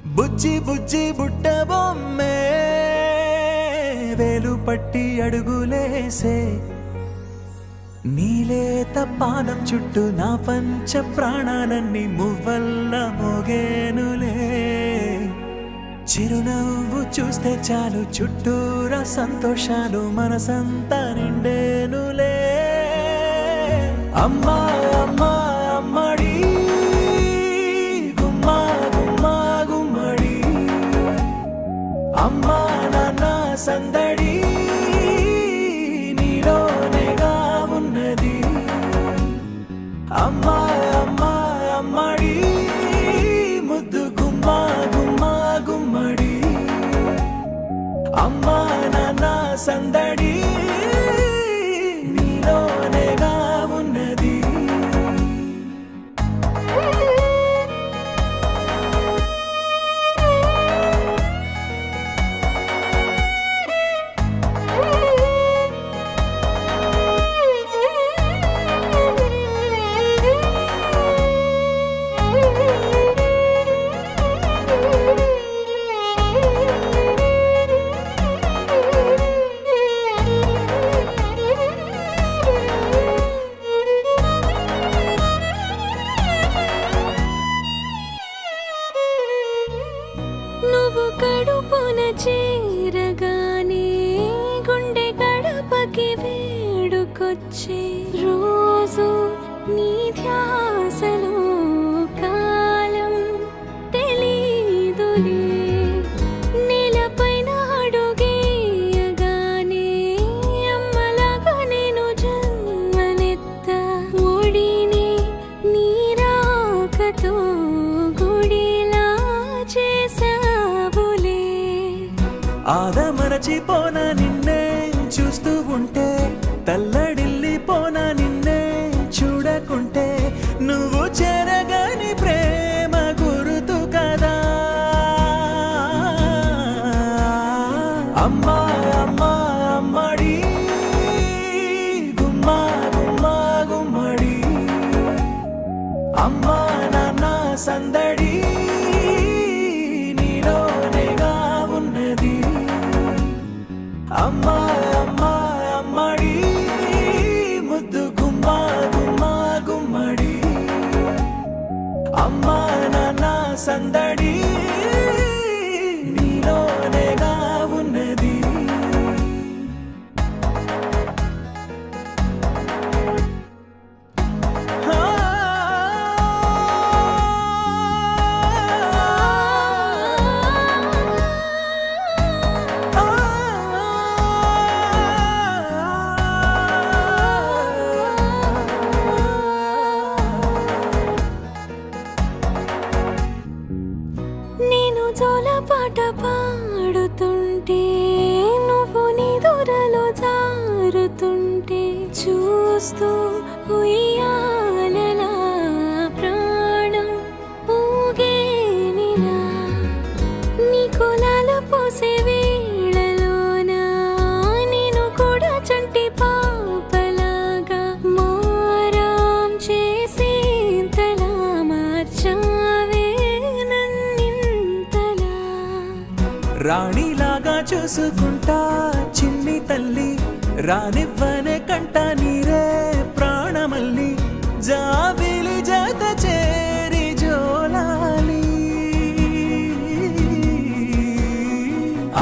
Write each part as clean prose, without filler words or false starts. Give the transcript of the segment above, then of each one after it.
బుజ్జి బుజ్జి బుట్ట బొమ్మే వేలు పట్టి అడుగులేసే నీలేత పానం చుట్టూ నా పంచ ప్రాణాలన్నీ మువ్వల్ల మోగేనులే చిరునవ్వు చూస్తే చాలు చుట్టూరా సంతోషాలు మనసంతా నిండేనులే అమ్మా అమ్మా అమ్మడి గుమ్మా గుమ్మా గుమ్మడి అమ్మా నాన్న సందడి నీలోనేగా ఉన్నది అమ్మా అమ్మా అమ్మడి ముద్దు గుమ్మా గుమ్మా గుమ్మడి అమ్మా నాన్న సందడి నీలోనేగా ఉన్నది నువ్వు కడుపున చేరగానే గుండె గడపకి వేడుకొచ్చే రోజు నీ ధ్యాసలో కాలం తెలీదులే నేలపైన అడుగేయగానే అమ్మలాగా నేను జన్మనెత్త ఒడిని నీ రాకతో గుడిలా చేసావులే ఆదమరచిపోనా నిన్నే చూస్తూ ఉంటే తల్లడిల్లిపోనా నిన్నే చూడకుంటే నువ్వు చెరగని ప్రేమ గురుతు కదా అమ్మా అమ్మా అమ్మడి గుమ్మా గుమ్మా గుమ్మడి అమ్మా నాన్న సందడి నీలోనేగా ఉన్నది అమ్మా అమ్మా అమ్మడి ముద్దు గుమ్మా గుమ్మా గుమ్మడి అమ్మా నాన్న సందడి నీలోనేగా ఉన్నది నేను జోలపాట పాడుతుంటే నువ్వు నీ దూరలో జారుతుంటే చూస్తూ ఉయ్యాలలా ప్రాణం ఊగేనిలా నీ కులాలు పోసే వేళలోనా నేను కూడా చంటి పాపలాగా మారాం చేసేంతలా మార్చావే నన్నింతలా రాణిలాగా చూసుకుంటా చిన్ని తల్లి రానివ్వనే కంట నీరే ప్రాణమల్లి జాబిలి జత చేరి జోలాలి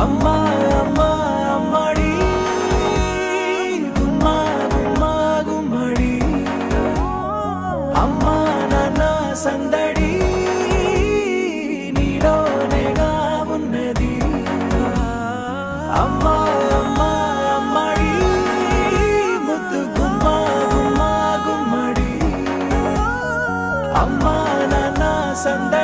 అమ్మా అమ్మా అమ్మడి గుమ్మా గుమ్మా గుమ్మడి అమ్మా నాన్న సందడి నీలోనేగా ఉన్నది అమ్మా అమ్మా అమ్మడి ముద్దు గుమ్మా గుమ్మా గుమ్మడి అమ్మా నాన్న సందడి